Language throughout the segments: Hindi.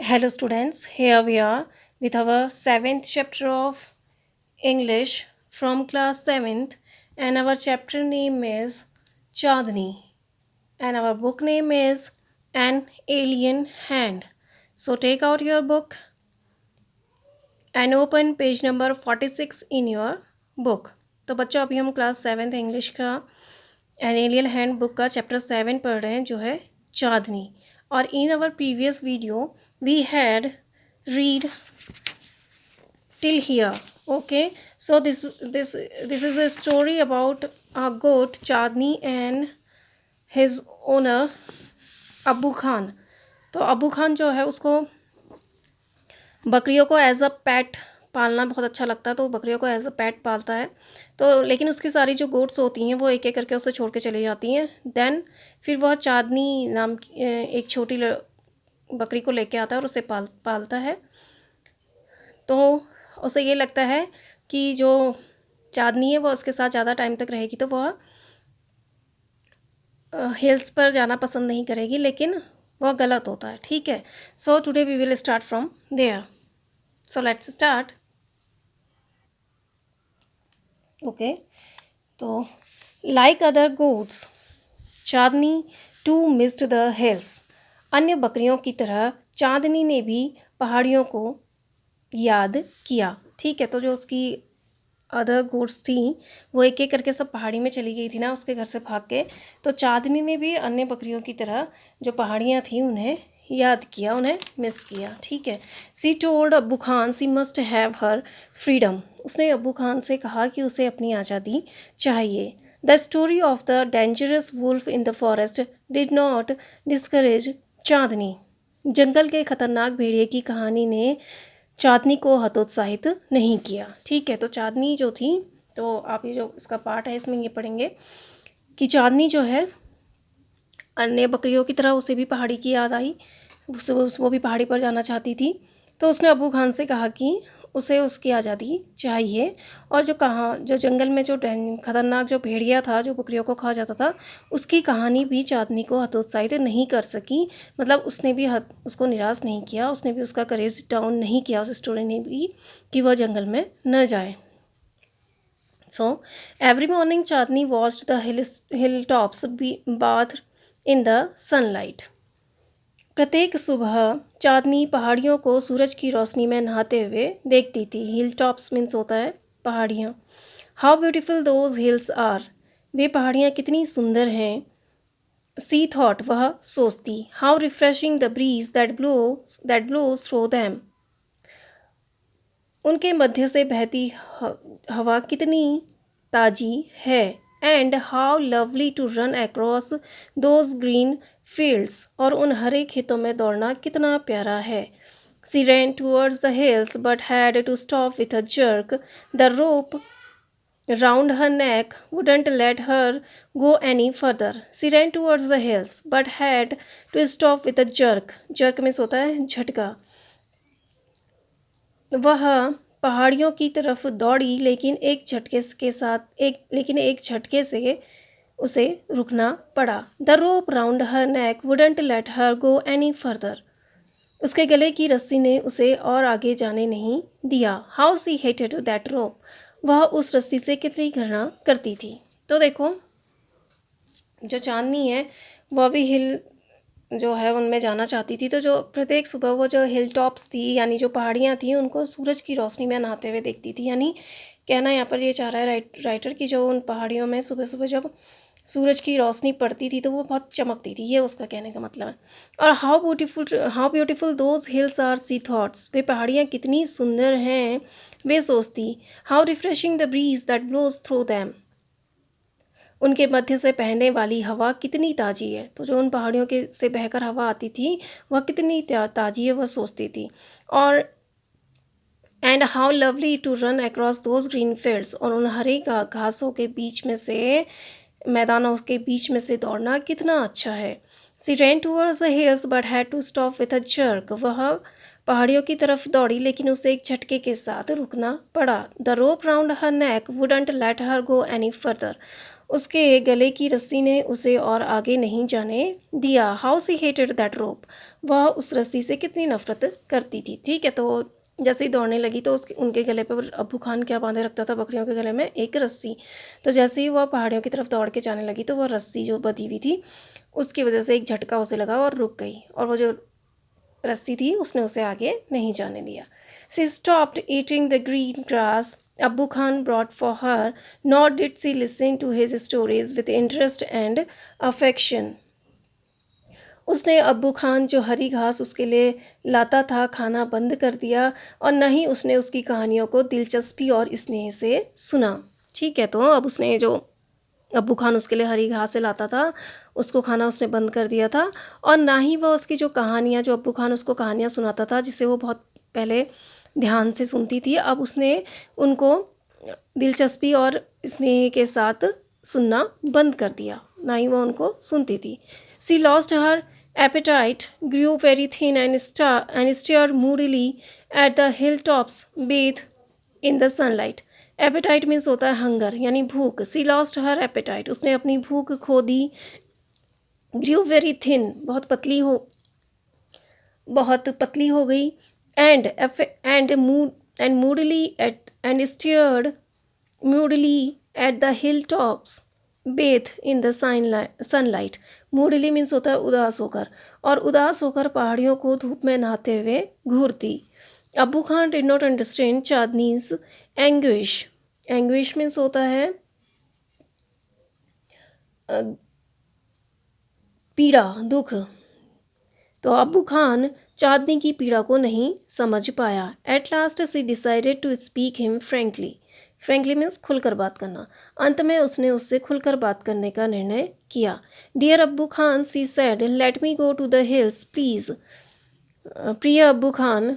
Hello, students. Here we are with our seventh chapter of English from class 7th, and our chapter name is Chandni, and our book name is An Alien Hand. So, take out your book and open page number 46 in your book. तो बच्चों अभी हम क्लास 7th इंग्लिश का एन एलियन हैंड बुक का चैप्टर 7 पढ़ रहे हैं जो है चांदनी. और in our previous video we had read till here. Okay, so this is a story about a goat Chandni and his owner अब्बू खान. तो अब्बू खान जो है उसको बकरियों को एज अ पेट पालना बहुत अच्छा लगता है, तो बकरियों को एज अ पेट पालता है. तो लेकिन उसकी सारी जो गोट्स होती हैं वो एक एक करके उसे छोड़ के चली जाती हैं. देन फिर वह चांदनी नाम की एक छोटी बकरी को लेके आता है और उसे पालता है. तो उसे ये लगता है कि जो चांदनी है वो उसके साथ ज़्यादा टाइम तक रहेगी, तो वह हिल्स पर जाना पसंद नहीं करेगी, लेकिन वह गलत होता है. ठीक है, so today we will start from there. So let's start. Okay, तो like other goats Chandni too missed the hills. अन्य बकरियों की तरह चांदनी ने भी पहाड़ियों को याद किया. ठीक है, तो जो उसकी अदर गोट्स थी वो एक एक करके सब पहाड़ी में चली गई थी ना उसके घर से भाग के. तो चांदनी ने भी अन्य बकरियों की तरह जो पहाड़ियाँ थी उन्हें याद किया, उन्हें मिस किया. ठीक है, सी टोल्ड अब्बू खान सी मस्ट हैव हर फ्रीडम. उसने अब्बू खान से कहा कि उसे अपनी आज़ादी चाहिए. The story of the dangerous wolf in the forest did not discourage Chandni. जंगल के खतरनाक भेड़िए की कहानी ने चांदनी को हतोत्साहित नहीं किया. ठीक है, तो चांदनी जो थी, तो आप ये जो इसका पार्ट है इसमें ये पढ़ेंगे कि चांदनी जो है अन्य बकरियों की तरह उसे भी पहाड़ी की याद आई, वो भी पहाड़ी पर जाना चाहती थी. तो उसने अब्बू खान से कहा कि उसे उसकी आज़ादी चाहिए. और जो जंगल में जो खतरनाक जो भेड़िया था जो बकरियों को खा जाता था, उसकी कहानी भी चांदनी को हतोत्साहित नहीं कर सकी. मतलब उसने भी उसको निराश नहीं किया, उसने भी उसका करेज डाउन नहीं किया उस स्टोरी ने भी कि वह जंगल में न जाए. So every morning Chandni watched the hill tops bath in the sunlight. प्रत्येक सुबह चांदनी पहाड़ियों को सूरज की रोशनी में नहाते हुए देखती थी. हिल टॉप्स मीन्स होता है पहाड़ियाँ. How beautiful those hills are. वे पहाड़ियाँ कितनी सुंदर हैं. सी थॉट, वह सोचती. How refreshing the breeze that blows through them. उनके मध्य से बहती हवा कितनी ताजी है. And how lovely to run across those green fields. और उन हरे खेतों में दौड़ना कितना प्यारा है. सी ran towards the hills but had to stop with a jerk. The rope round her neck wouldn't let her go any further. She ran towards the hills but had to stop with a jerk. Jerk में होता है झटका. वह पहाड़ियों की तरफ दौड़ी लेकिन एक झटके से उसे रुकना पड़ा. The rope round her neck wouldn't let her go any further. उसके गले की रस्सी ने उसे और आगे जाने नहीं दिया. हाउ सी हेटेड दैट रोप. वह उस रस्सी से कितनी घृणा करती थी. तो देखो, जो चांदनी है वह भी हिल जो है उनमें जाना चाहती थी. तो जो प्रत्येक सुबह वो जो हिल टॉप्स थी यानी जो पहाड़ियाँ थी उनको सूरज की रोशनी में नहाते हुए देखती थी. यानी कहना यहाँ पर ये चाह रहा है राइटर कि जो उन पहाड़ियों में सुबह सुबह जब सूरज की रोशनी पड़ती थी तो वो बहुत चमकती थी, ये उसका कहने का मतलब है. और how beautiful those hills are she thoughts. वे पहाड़ियाँ कितनी सुंदर हैं, वे सोचती. How refreshing the breeze that blows through them. उनके मध्य से बहने वाली हवा कितनी ताज़ी है. तो जो उन पहाड़ियों के से बहकर हवा आती थी वह कितनी ताज़ी है, वह सोचती थी. और and how lovely to run across those green fields. और उन हरे घासों के बीच में से, मैदानों के बीच में से दौड़ना कितना अच्छा है. सी ran towards the hills but had to stop with a jerk. वह पहाड़ियों की तरफ दौड़ी लेकिन उसे एक झटके के साथ रुकना पड़ा. The rope round her neck wouldn't let her go any further. उसके गले की रस्सी ने उसे और आगे नहीं जाने दिया. हाउ सी हेटेड दैट रोप. वह उस रस्सी से कितनी नफ़रत करती थी। ठीक है, तो जैसे ही दौड़ने लगी तो उसके उनके गले पर अब्बू खान क्या बांधे रखता था बकरियों के गले में, एक रस्सी। तो जैसे ही वह पहाड़ियों की तरफ दौड़ के जाने लगी तो वह रस्सी जो बंधी हुई थी उसकी वजह से एक झटका उसे लगा और रुक गई, और वो जो रस्सी थी उसने उसे आगे नहीं जाने दिया। She stopped eating the green grass Abbu Khan brought for her, not did she listen to his stories with interest and affection. उसने अब्बू खान जो हरी घास उसके लिए लाता था खाना बंद कर दिया, और न ही उसने उसकी कहानियों को दिलचस्पी और स्नेह से सुना। ठीक है, तो अब उसने जो अब्बू खान उसके लिए हरी घास से लाता था उसको खाना उसने बंद कर दिया था, और ना ही वह उसकी जो कहानियाँ, जो अब्बू खान उसको कहानियाँ सुनाता था जिसे वो बहुत पहले ध्यान से सुनती थी, अब उसने उनको दिलचस्पी और स्नेह के साथ सुनना बंद कर दिया, ना ही वह उनको सुनती थी। She lost her appetite, grew very thin and stared moodily at the hilltops bathed in the sunlight. Appetite means होता है हंगर यानी भूख। सी लॉस्ट हर appetite, उसने अपनी भूख खो दी। grew very thin, बहुत पतली हो गई। and moodily at the hilltops bathed in the sunlight. Moodily means होता है उदास होकर, और उदास होकर पहाड़ियों को धूप में नहाते हुए घूरती। Abbu Khan did not understand Chandni's anguish. Anguish means होता है पीड़ा, दुख। तो अब्बू खान चांदनी की पीड़ा को नहीं समझ पाया। At last she decided to speak him frankly. Frankly means खुलकर बात करना। अंत में उसने उससे खुलकर बात करने का निर्णय किया। Dear Abbu Khan, she said, let me go to the hills please. प्रिय अब्बू खान,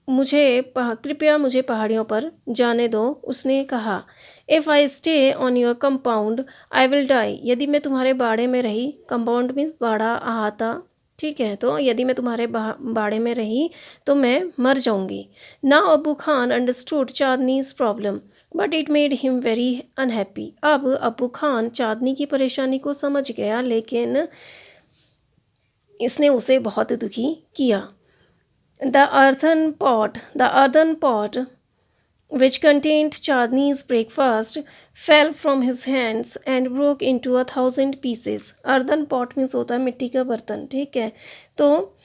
कृपया मुझे पहाड़ियों पर जाने दो, उसने कहा। If I stay on your compound I will die. यदि मैं तुम्हारे बाड़े में रही, कंपाउंड मीन्स बाड़ा, अहाता। ठीक है, तो यदि मैं तुम्हारे बाड़े में रही तो मैं मर जाऊंगी। Now Abbu Khan understood Chandni's problem but it made him very unhappy. अब अब्बू खान चांदनी की परेशानी को समझ गया, लेकिन इसने उसे बहुत दुखी किया। The earthen pot which contained Chandni's breakfast fell from his hands and broke into 1,000 pieces. Earthen pot means होता है मिट्टी का बर्तन। ठीक है, तो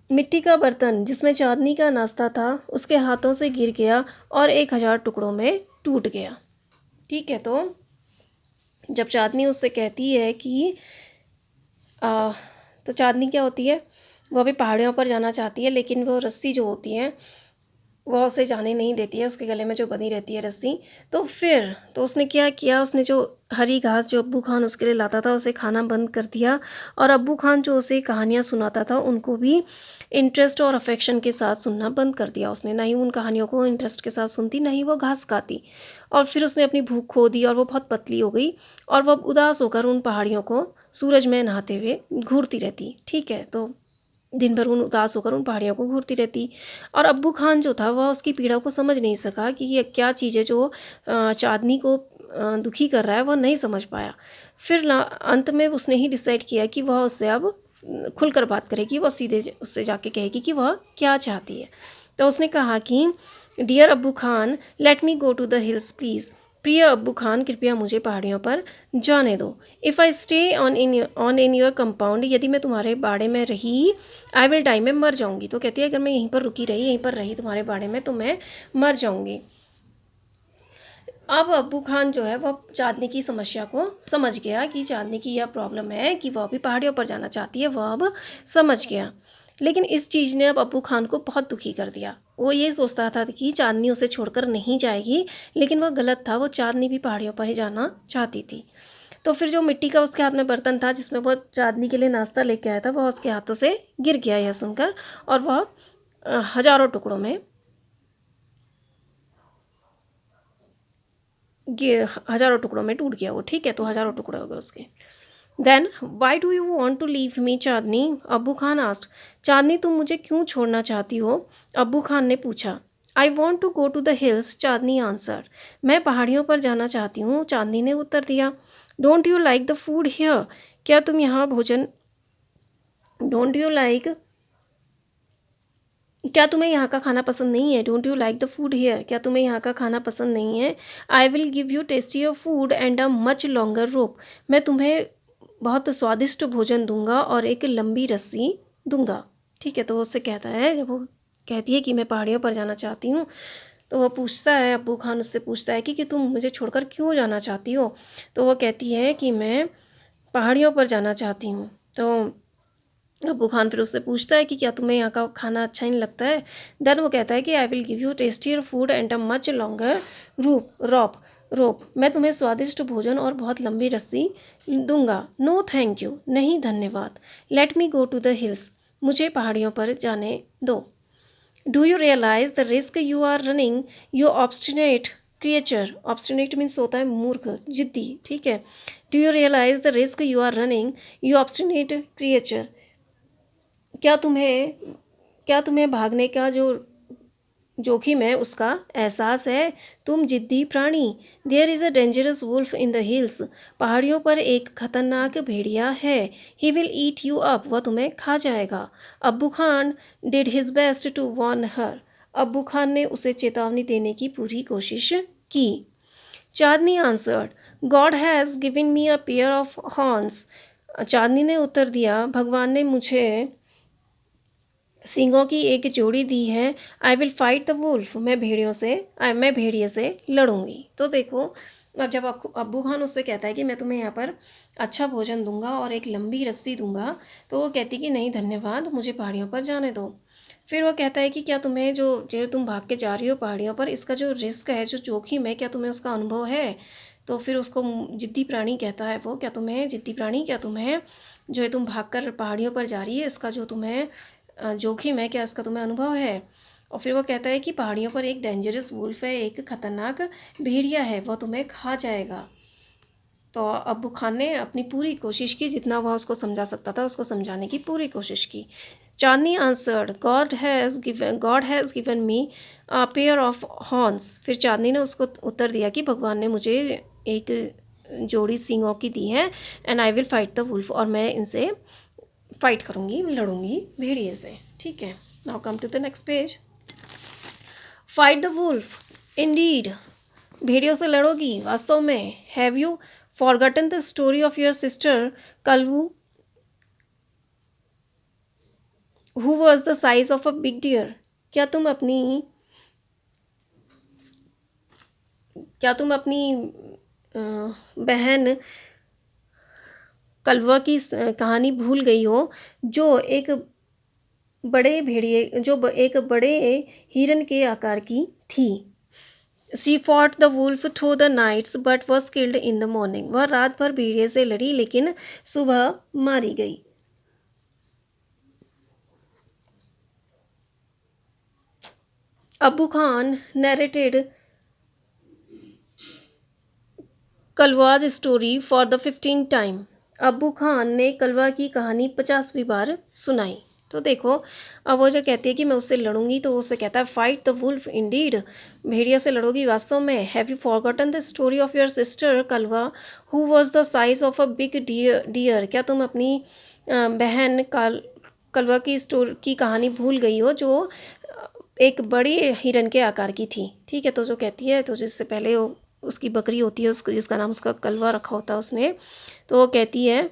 मिट्टी का बर्तन जिसमें चांदनी का नाश्ता था उसके हाथों से गिर गया और 1,000 टुकड़ों में टूट गया। ठीक है, तो जब चांदनी उससे कहती है कि तो चांदनी क्या होती है, वो अभी पहाड़ियों पर जाना चाहती है, लेकिन वो रस्सी जो होती है वह उसे जाने नहीं देती है, उसके गले में जो बंधी रहती है रस्सी। तो फिर तो उसने क्या किया, उसने जो हरी घास जो अब्बू खान उसके लिए लाता था उसे खाना बंद कर दिया, और अब्बू खान जो उसे कहानियाँ सुनाता था उनको भी इंटरेस्ट और अफेक्शन के साथ सुनना बंद कर दिया उसने। ना ही उन कहानियों को इंटरेस्ट के साथ सुनती, ना ही वो घास खाती, और फिर उसने अपनी भूख खो दी और वो बहुत पतली हो गई, और वह उदास होकर उन पहाड़ियों को सूरज में नहाते हुए घूरती रहती। ठीक है, तो दिन भर उन उदास होकर उन पहाड़ियों को घूरती रहती, और अब्बू खान जो था वह उसकी पीड़ा को समझ नहीं सका कि ये क्या चीज़ है जो चांदनी को दुखी कर रहा है, वह नहीं समझ पाया। फिर अंत में उसने ही डिसाइड किया कि वह उससे अब खुलकर बात करेगी, वह सीधे उससे जाके कहेगी कि वह क्या चाहती है। तो उसने कहा कि dear Abbu Khan, let me go to the hills please. प्रिय अब्बू खान, कृपया मुझे पहाड़ियों पर जाने दो। If I stay on in your compound, यदि मैं तुम्हारे बाड़े में रही, आई विल डाई, मैं मर जाऊंगी। तो कहती है अगर मैं यहीं पर रुकी रही, यहीं पर रही तुम्हारे बाड़े में, तो मैं मर जाऊंगी। अब अब्बू खान जो है वह चांदनी की समस्या को समझ गया कि चांदनी की यह प्रॉब्लम है कि वह अभी पहाड़ियों पर जाना चाहती है, वह अब समझ गया। लेकिन इस चीज़ ने अब अब्बू खान को बहुत दुखी कर दिया। वो ये सोचता था कि चांदनी उसे छोड़कर नहीं जाएगी, लेकिन वह गलत था, वो चांदनी भी पहाड़ियों पर ही जाना चाहती थी। तो फिर जो मिट्टी का उसके हाथ में बर्तन था जिसमें वो चांदनी के लिए नाश्ता लेके आया था, वह उसके हाथों से गिर गया यह सुनकर, और वह हजारों टुकड़ों में टूट गया वो। ठीक है, तो हजारों टुकड़े हो गए उसके। Then why do you want to leave me Chandni, Abbu Khan asked. चांदनी, तुम मुझे क्यों छोड़ना चाहती हो, अब्बू खान ने पूछा। I want to go to the hills, Chandni answered. मैं पहाड़ियों पर जाना चाहती हूँ, चांदनी ने उत्तर दिया। Don't you like the food here, क्या तुम यहाँ भोजन डोंट यू लाइक, क्या तुम्हें यहाँ का खाना पसंद नहीं है? Don't you like the food here, क्या तुम्हें यहाँ का खाना पसंद नहीं है? I will give you tastier food and a much longer rope, मैं तुम्हें बहुत स्वादिष्ट भोजन दूंगा और एक लंबी रस्सी दूंगा। ठीक है, तो वो उससे कहता है, जब वो कहती है कि मैं पहाड़ियों पर जाना चाहती हूँ, तो वो पूछता है, अब्बू खान उससे पूछता है कि तुम मुझे छोड़कर क्यों जाना चाहती हो? तो वो कहती है कि मैं पहाड़ियों पर जाना चाहती हूँ। तो अब्बू खान फिर उससे पूछता है कि क्या तुम्हें यहाँ का खाना अच्छा नहीं लगता है? देन वो कहता है कि I will give you tastier food and a much longer rope, मैं तुम्हें स्वादिष्ट भोजन और बहुत लंबी रस्सी दूंगा। नो थैंक यू, नहीं धन्यवाद। Let me go to the hills, मुझे पहाड़ियों पर जाने दो। Do you realise the risk you are running, you obstinate creature, obstinate means होता है मूर्ख, जिद्दी। ठीक है, do you realise the risk you are running, you obstinate creature, क्या तुम्हें क्या तुम्हें भागने का जो जोखिम है उसका एहसास है, तुम जिद्दी प्राणी। There is a dangerous wolf in the hills, पहाड़ियों पर एक खतरनाक भेड़िया है। He will eat you up, वह तुम्हें खा जाएगा। Abbu Khan did his best to warn her, Abbu Khan ने उसे चेतावनी देने की पूरी कोशिश की। Chandni answered, God has given me a pair of horns, Chandni ने उत्तर दिया, भगवान ने मुझे सींगों की एक जोड़ी दी है। I will fight the wolf, मैं भेड़िए से लड़ूंगी। तो देखो, अब जब अब्बू खान उससे कहता है कि मैं तुम्हें यहाँ पर अच्छा भोजन दूंगा और एक लंबी रस्सी दूंगा, तो वो कहती कि नहीं धन्यवाद, मुझे पहाड़ियों पर जाने दो। फिर वो कहता है कि क्या तुम्हें जो जो तुम भाग के जा रही हो पहाड़ियों पर, इसका जो रिस्क है, जो जोखिम है, क्या तुम्हें उसका अनुभव है? तो फिर उसको जिद्दी प्राणी कहता है, वो क्या तुम्हें, जिद्दी प्राणी, क्या तुम्हें जो है तुम भागकर पहाड़ियों पर जा रही है, इसका जो तुम्हें जोखिम है, क्या इसका तुम्हें अनुभव है? और फिर वो कहता है कि पहाड़ियों पर एक डेंजरस वुल्फ है, एक खतरनाक भेड़िया है, वह तुम्हें खा जाएगा। तो अब्बू खान ने अपनी पूरी कोशिश की, जितना वह उसको समझा सकता था उसको समझाने की पूरी कोशिश की। Chandni answered, God has given me a pair of horns, फिर चांदनी ने उसको उत्तर दिया कि भगवान ने मुझे एक जोड़ी सींगों की दी है। And I will fight the wolf, और मैं इनसे फाइट करूँगी, लड़ूंगी भेड़िए से। ठीक है, now come to the next page. Fight the wolf indeed, भेड़ियों से लड़ोगी वास्तव में। Have you forgotten the story of your sister Kalvu, who was the size of a big deer, क्या तुम अपनी बहन कलवा की कहानी भूल गई हो, जो एक एक बड़े हिरन के आकार की थी। She fought the wolf through the nights but was killed in the morning, वह रात भर भेड़िए से लड़ी लेकिन सुबह मारी गई। Abu Khan narrated Kalwa's story for the 15th time, Abu Khan ने कलवा की कहानी 50वीं बार सुनाई। तो देखो, अब वो जो कहती है कि मैं उससे लड़ूंगी, तो उससे कहता है फाइट द वुल्फ इंडीड, भेड़िया से लड़ोगी वास्तव में। Have you forgotten the story of your sister Kalwa, who was the size of a big deer, क्या तुम अपनी बहन कलवा की कहानी भूल गई हो, जो एक बड़ी हिरन के आकार की थी। ठीक है, तो जो कहती है, तो जिससे पहले वो उसकी बकरी होती है, उसको जिसका नाम उसका कलवा रखा होता है उसने, तो वो कहती है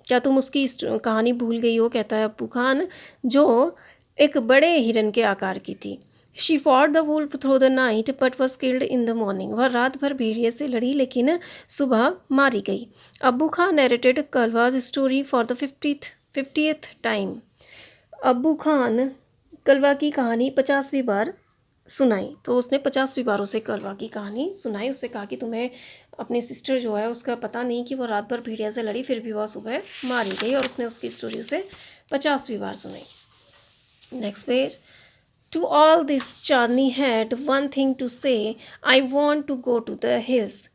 क्या तुम उसकी कहानी भूल गई हो? कहता है अब्बू खान, जो एक बड़े हिरन के आकार की थी। She fought the wolf through the night but was killed in the morning, वह रात भर भेड़िए से लड़ी लेकिन सुबह मारी गई। Abbu Khan narrated Kalwa's story for the 50th time, Abbu Khan कलवा की कहानी 50वीं बार सुनाई। तो उसने 50वीं बार उसे कलवा की कहानी सुनाई। उससे कहा कि तुम्हें अपनी सिस्टर जो है उसका पता नहीं कि वो रात भर भेड़िया से लड़ी, फिर भी वह सुबह मारी गई, और उसने उसकी स्टोरी उसे 50वीं बार सुनाई। Next page. To all this Chandni had one thing to say, I want to go to the hills,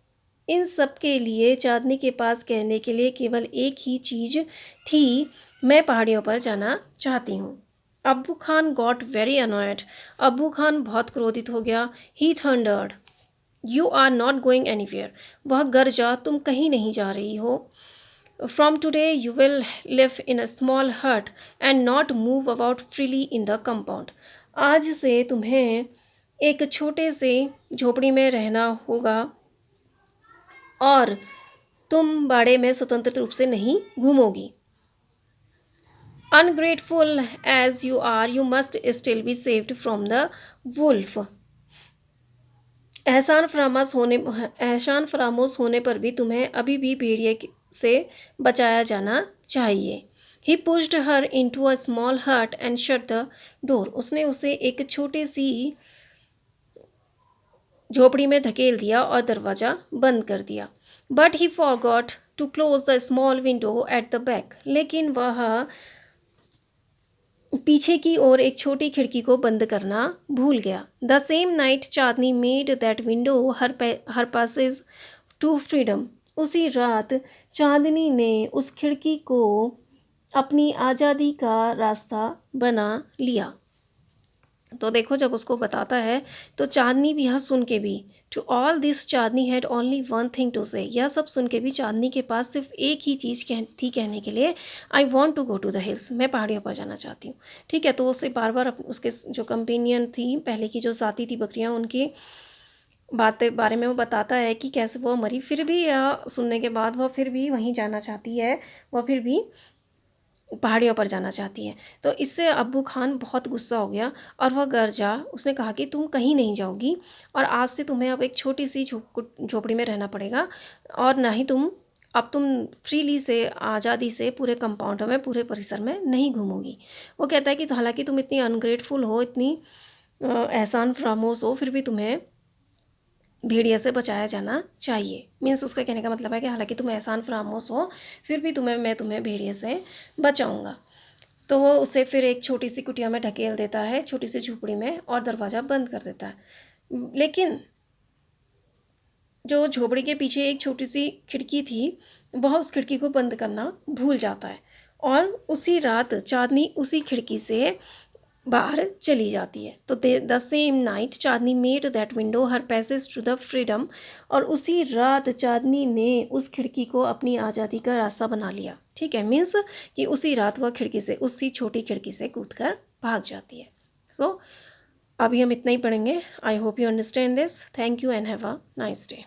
इन सब के लिए चांदनी के पास कहने के लिए केवल एक ही चीज़ थी, मैं पहाड़ियों पर जाना चाहती हूँ। अब्बू खान गॉट वेरी अनॉयड, अब्बू खान बहुत क्रोधित हो गया। He thundered, you are not going anywhere, वह गरजा, तुम कहीं नहीं जा रही हो। From today you will live in a small hut and not move about freely in the compound. आज से तुम्हें एक छोटे से झोपड़ी में रहना होगा और तुम बाड़े में स्वतंत्र रूप से नहीं घूमोगी। Ungrateful as you are, you must still be saved from the wolf. एहसान फरामोश होने पर भी तुम्हें अभी भी भेड़िए से बचाया जाना चाहिए। He pushed her into a small hut and shut the door. उसने उसे एक छोटी सी झोपड़ी में धकेल दिया और दरवाज़ा बंद कर दिया। But he forgot to close the small window at the back. लेकिन वह पीछे की ओर एक छोटी खिड़की को बंद करना भूल गया। The same night Chandni made that window her passage to freedom. उसी रात चांदनी ने उस खिड़की को अपनी आज़ादी का रास्ता बना लिया। तो देखो, जब उसको बताता है तो चांदनी भी यह सुन के भी, to all this Chandni had only one thing to say. यह सब सुन के भी चांदनी के पास सिर्फ एक ही चीज़ थी कहने के लिए, I want to go to the hills. मैं पहाड़ियों पर जाना चाहती हूँ। ठीक है, तो उसे बार बार उसके जो कंपेनियन थी, पहले की जो साथी थी बकरियाँ, उनकी बातें बारे में वो बताता है कि कैसे वो मरी। फिर भी यह सुनने के बाद वह फिर भी वहीं जाना चाहती है, वह फिर भी पहाड़ियों पर जाना चाहती है। तो इससे अब्बू खान बहुत गुस्सा हो गया और वह गरजा। उसने कहा कि तुम कहीं नहीं जाओगी और आज से तुम्हें अब एक छोटी सी झोपड़ी में रहना पड़ेगा और ना ही तुम फ्रीली से, आज़ादी से पूरे कंपाउंड में, पूरे परिसर में नहीं घूमोगी। वो कहता है कि हालांकि तुम इतनी अनग्रेटफुल हो, इतनी एहसान फरामोश हो, फिर भी तुम्हें भेड़िया से बचाया जाना चाहिए। मीन्स उसका कहने का मतलब है कि हालांकि तुम एहसान फरामोश हो, फिर भी मैं तुम्हें भेड़िए से बचाऊंगा। तो वो उसे फिर एक छोटी सी कुटिया में ढकेल देता है, छोटी सी झोपड़ी में, और दरवाज़ा बंद कर देता है। लेकिन जो झोपड़ी के पीछे एक छोटी सी खिड़की थी, वह उस खिड़की को बंद करना भूल जाता है और उसी रात चांदनी उसी खिड़की से बाहर चली जाती है। तो the same night Chandni made that window her passage to the freedom. और उसी रात चांदनी ने उस खिड़की को अपनी आज़ादी का रास्ता बना लिया। ठीक है, मीन्स कि उसी रात वह खिड़की से, उसी छोटी खिड़की से कूदकर भाग जाती है। सो अभी हम इतना ही पढ़ेंगे। I hope you understand this. Thank you and have a nice day.